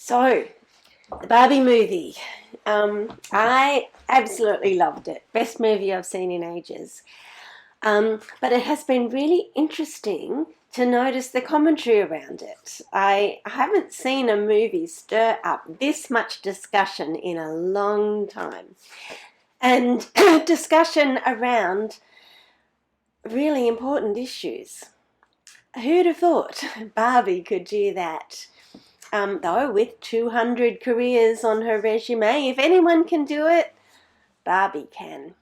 So, the Barbie movie. I absolutely loved it. Best movie I've seen in ages. But it has been really interesting to notice the commentary around it. I haven't seen a movie stir up this much discussion in a long time. And discussion around really important issues. Who'd have thought Barbie could do that? Though with 200 careers on her resume, if anyone can do it, Barbie can.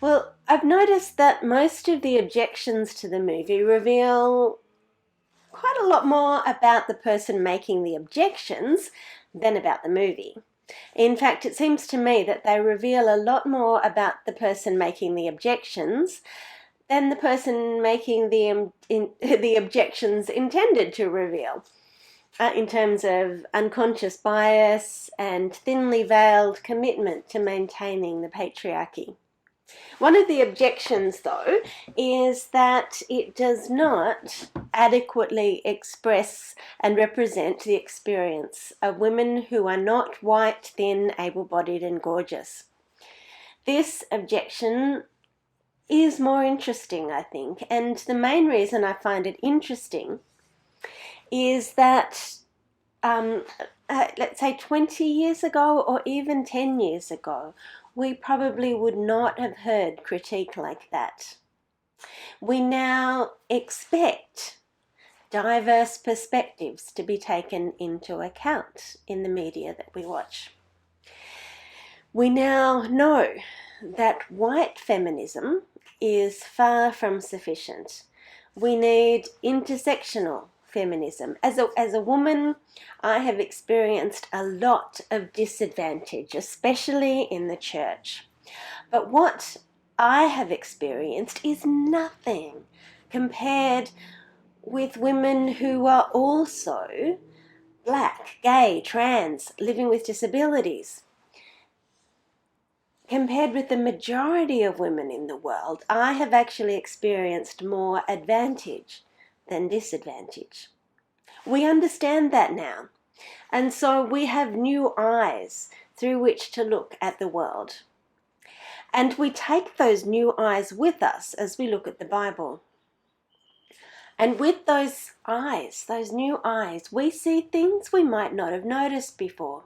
Well, I've noticed that most of the objections to the movie reveal quite a lot more about the person making the objections than about the movie. In fact, it seems to me that they reveal a lot more about the person making the objections than the person making the objections intended to reveal. In terms of unconscious bias and thinly veiled commitment to maintaining the patriarchy. One of the objections, though, is that it does not adequately express and represent the experience of women who are not white, thin, able-bodied and gorgeous. This objection is more interesting, I think, and the main reason I find it interesting is that let's say 20 years ago or even 10 years ago, we probably would not have heard critique like that. We now expect diverse perspectives to be taken into account in the media that we watch. We now know that white feminism is far from sufficient. We need intersectional feminism. As a woman, I have experienced a lot of disadvantage, especially in the church. But what I have experienced is nothing compared with women who are also black, gay, trans, living with disabilities. Compared with the majority of women in the world, I have actually experienced more advantage than disadvantage. We understand that now, and so we have new eyes through which to look at the world. And we take those new eyes with us as we look at the Bible. And with those eyes, those new eyes, we see things we might not have noticed before.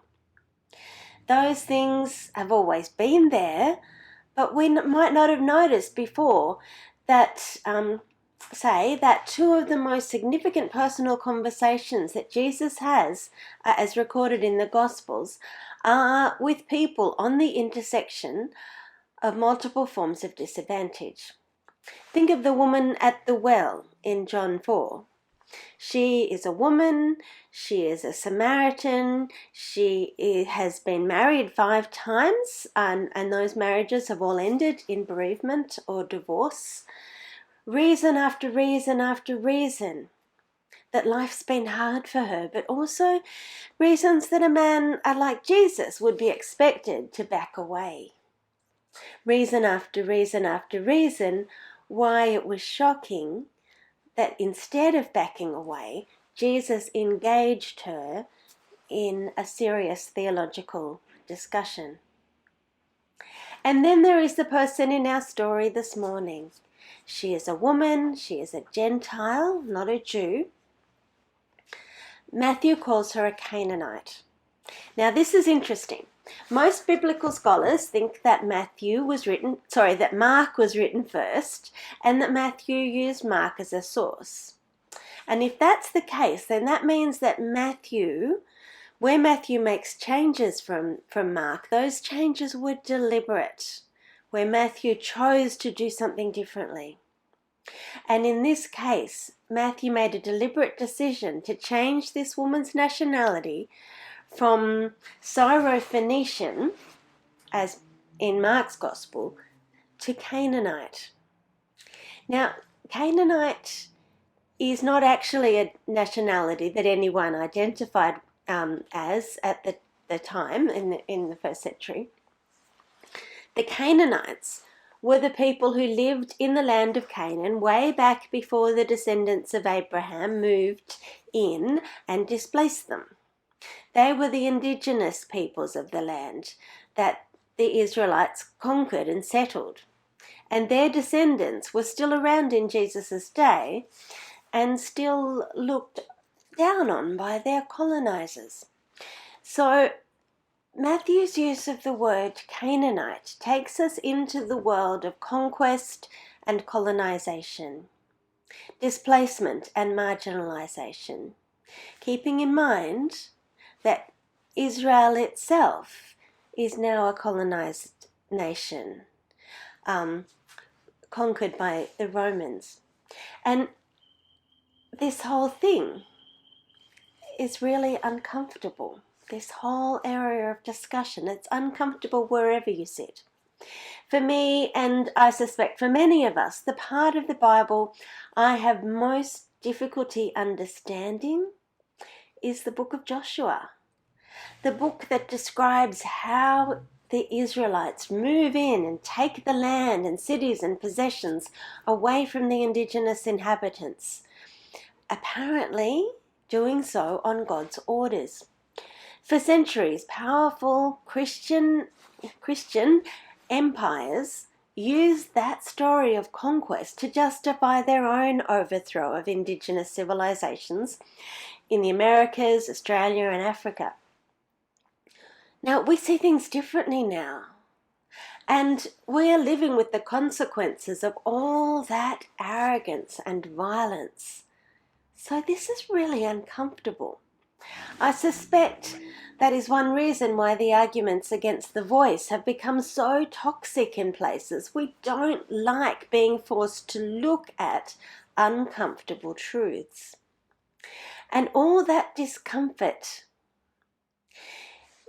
Those things have always been there, but we might not have noticed before that say that two of the most significant personal conversations that Jesus has, as recorded in the Gospels, are with people on the intersection of multiple forms of disadvantage. Think of the woman at the well in John 4. She is a woman, she is a Samaritan, she has been married 5 times, and those marriages have all ended in bereavement or divorce. Reason after reason after reason that life's been hard for her, but also reasons that a man like Jesus would be expected to back away. Reason after reason after reason why it was shocking that instead of backing away, Jesus engaged her in a serious theological discussion. And then there is the person in our story this morning. She is a woman, she is a Gentile, not a Jew. Matthew calls her a Canaanite. Now this is interesting. Most biblical scholars think that Mark was written first, and that Matthew used Mark as a source. And if that's the case, then that means that where Matthew makes changes from Mark, those changes were deliberate, where Matthew chose to do something differently. And in this case, Matthew made a deliberate decision to change this woman's nationality from Syrophoenician, as in Mark's Gospel, to Canaanite. Now, Canaanite is not actually a nationality that anyone identified as at the time in the first century. The Canaanites were the people who lived in the land of Canaan way back before the descendants of Abraham moved in and displaced them. They were the indigenous peoples of the land that the Israelites conquered and settled. And their descendants were still around in Jesus' day and still looked down on by their colonizers. So Matthew's use of the word Canaanite takes us into the world of conquest and colonization, displacement and marginalization, keeping in mind that Israel itself is now a colonized nation, conquered by the Romans. And this whole thing is really uncomfortable. This whole area of discussion, it's uncomfortable wherever you sit. For me, and I suspect for many of us, the part of the Bible I have most difficulty understanding is the book of Joshua, the book that describes how the Israelites move in and take the land and cities and possessions away from the indigenous inhabitants, apparently doing so on God's orders. For centuries, powerful Christian empires used that story of conquest to justify their own overthrow of indigenous civilizations in the Americas, Australia, and Africa. Now, we see things differently now, and we are living with the consequences of all that arrogance and violence. So this is really uncomfortable. I suspect that is one reason why the arguments against the voice have become so toxic in places. We don't like being forced to look at uncomfortable truths. And all that discomfort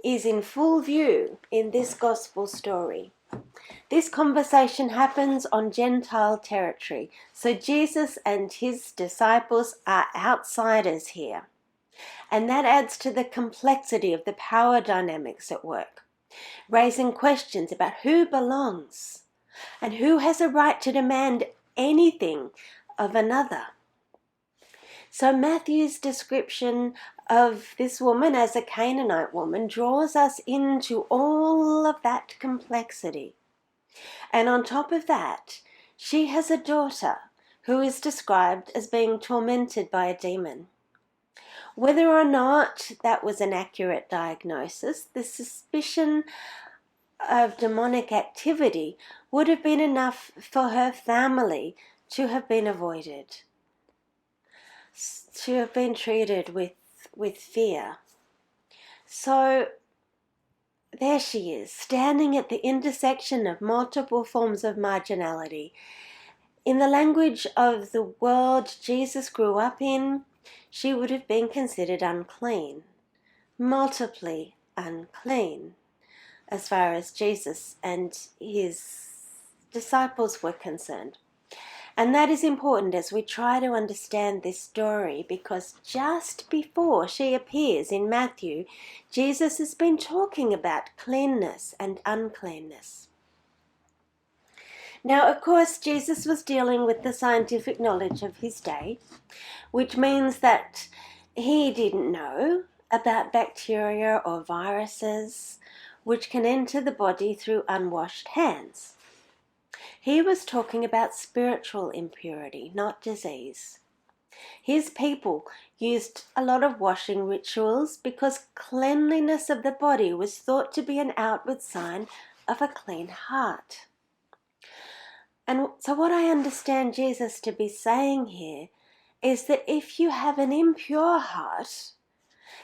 is in full view in this gospel story. This conversation happens on Gentile territory, so Jesus and his disciples are outsiders here. And that adds to the complexity of the power dynamics at work, raising questions about who belongs and who has a right to demand anything of another. So Matthew's description of this woman as a Canaanite woman draws us into all of that complexity. And on top of that, she has a daughter who is described as being tormented by a demon. Whether or not that was an accurate diagnosis, the suspicion of demonic activity would have been enough for her family to have been avoided, to have been treated with fear. So there she is, standing at the intersection of multiple forms of marginality. In the language of the world Jesus grew up in, she would have been considered unclean, multiply unclean, as far as Jesus and his disciples were concerned. And that is important as we try to understand this story, because just before she appears in Matthew, Jesus has been talking about cleanness and uncleanness. Now, of course, Jesus was dealing with the scientific knowledge of his day, which means that he didn't know about bacteria or viruses which can enter the body through unwashed hands. He was talking about spiritual impurity, not disease. His people used a lot of washing rituals because cleanliness of the body was thought to be an outward sign of a clean heart. And so what I understand Jesus to be saying here is that if you have an impure heart,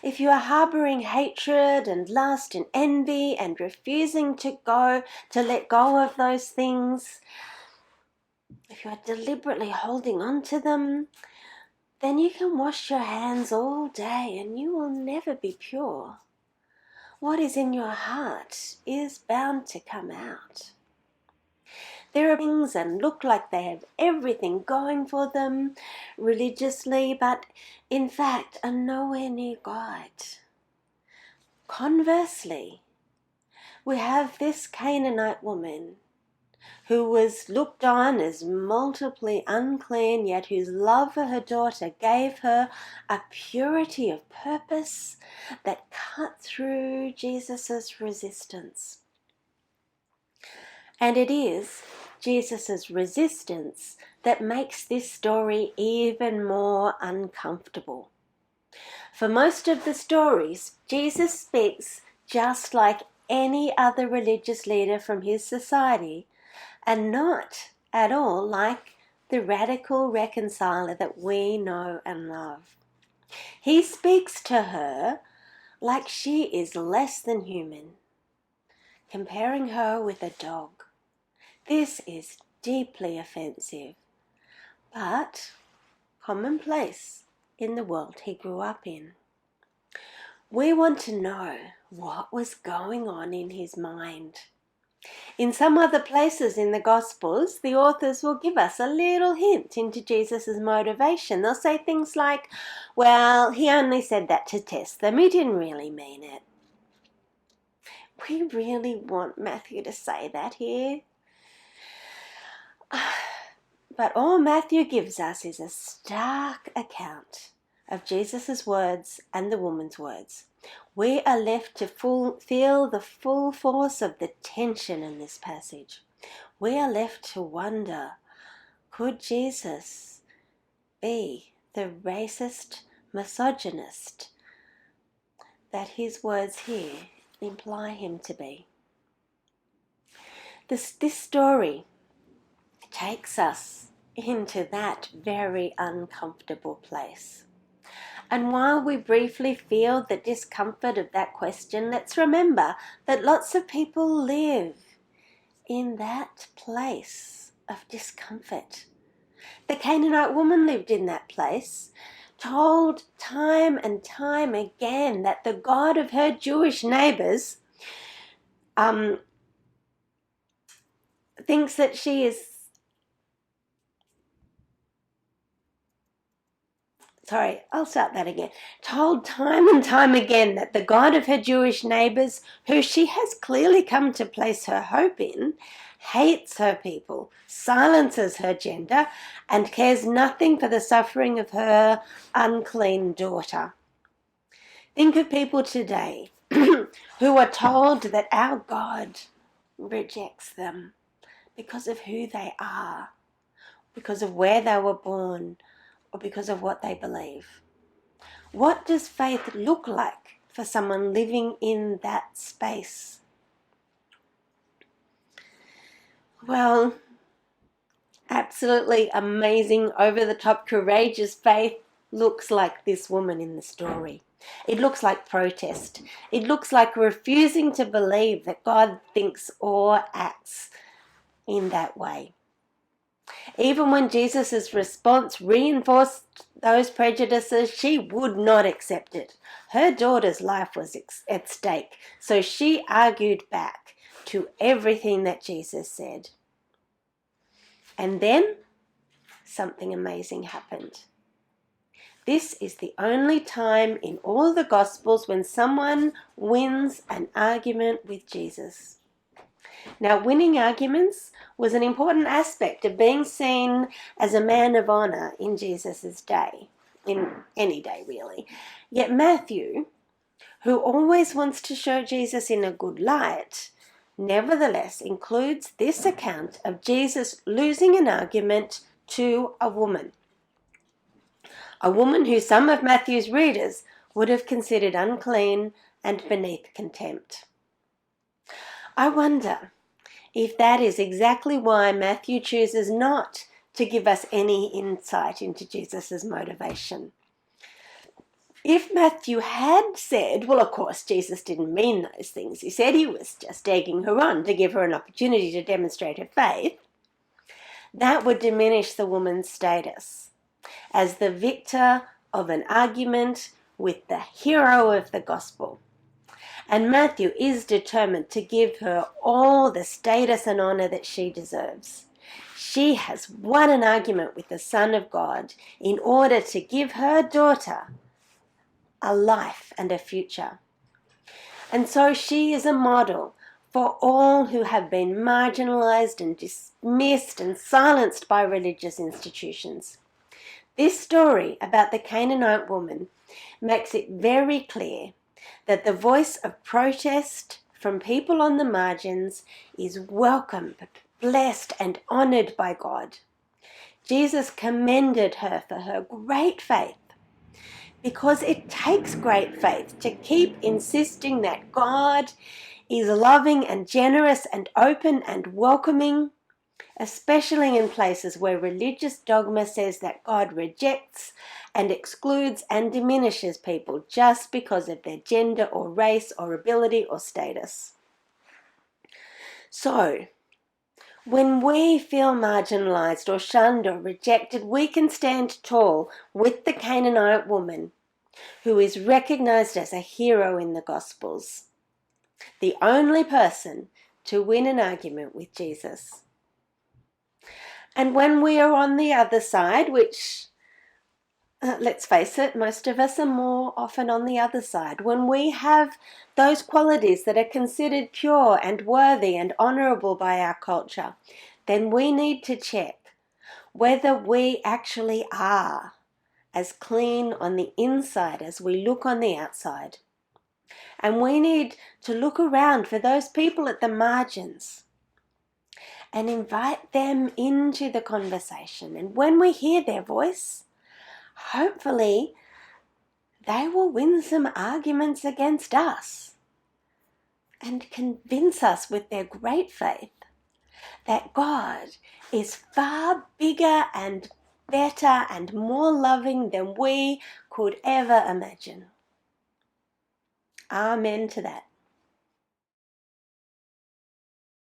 if you are harboring hatred and lust and envy and refusing to let go of those things, if you are deliberately holding on to them, then you can wash your hands all day and you will never be pure. What is in your heart is bound to come out. There are things and look like they have everything going for them religiously, but in fact are nowhere near God. Conversely, we have this Canaanite woman who was looked on as multiply unclean, yet whose love for her daughter gave her a purity of purpose that cut through Jesus' resistance. And it is Jesus' resistance that makes this story even more uncomfortable. For most of the stories, Jesus speaks just like any other religious leader from his society, and not at all like the radical reconciler that we know and love. He speaks to her like she is less than human, comparing her with a dog. This is deeply offensive, but commonplace in the world he grew up in. We want to know what was going on in his mind. In some other places in the Gospels, the authors will give us a little hint into Jesus' motivation. They'll say things like, well, he only said that to test them. He didn't really mean it. We really want Matthew to say that here. But all Matthew gives us is a stark account of Jesus' words and the woman's words. We are left to feel the full force of the tension in this passage. We are left to wonder, could Jesus be the racist misogynist that his words here imply him to be? This story takes us into that very uncomfortable place. And while we briefly feel the discomfort of that question, let's remember that lots of people live in that place of discomfort. The Canaanite woman lived in that place, told time and time again that the God of her Jewish neighbors thinks that she is told time and time again that the God of her Jewish neighbors, who she has clearly come to place her hope in, hates her people, silences her gender, and cares nothing for the suffering of her unclean daughter. Think of people today who are told that our God rejects them because of who they are, because of where they were born, or because of what they believe. What does faith look like for someone living in that space? Well, absolutely amazing, over-the-top, courageous faith looks like this woman in the story. It looks like protest. It looks like refusing to believe that God thinks or acts in that way. Even when Jesus' response reinforced those prejudices, she would not accept it. Her daughter's life was at stake, so she argued back to everything that Jesus said. And then something amazing happened. This is the only time in all the Gospels when someone wins an argument with Jesus. Now, winning arguments was an important aspect of being seen as a man of honor in Jesus' day, in any day really. Yet Matthew, who always wants to show Jesus in a good light, nevertheless includes this account of Jesus losing an argument to a woman who some of Matthew's readers would have considered unclean and beneath contempt. I wonder if that is exactly why Matthew chooses not to give us any insight into Jesus' motivation. If Matthew had said, well, of course, Jesus didn't mean those things. He said he was just egging her on to give her an opportunity to demonstrate her faith, that would diminish the woman's status as the victor of an argument with the hero of the gospel. And Matthew is determined to give her all the status and honor that she deserves. She has won an argument with the Son of God in order to give her daughter a life and a future. And so she is a model for all who have been marginalized and dismissed and silenced by religious institutions. This story about the Canaanite woman makes it very clear that the voice of protest from people on the margins is welcome, blessed, and honored by God. Jesus commended her for her great faith, because it takes great faith to keep insisting that God is loving and generous and open and welcoming, especially in places where religious dogma says that God rejects and excludes and diminishes people just because of their gender or race or ability or status. So, when we feel marginalized or shunned or rejected, we can stand tall with the Canaanite woman who is recognized as a hero in the Gospels, the only person to win an argument with Jesus. And when we are on the other side, which, let's face it, most of us are more often on the other side, when we have those qualities that are considered pure and worthy and honorable by our culture, then we need to check whether we actually are as clean on the inside as we look on the outside. And we need to look around for those people at the margins and invite them into the conversation. And when we hear their voice, hopefully they will win some arguments against us and convince us with their great faith that God is far bigger and better and more loving than we could ever imagine. Amen to that.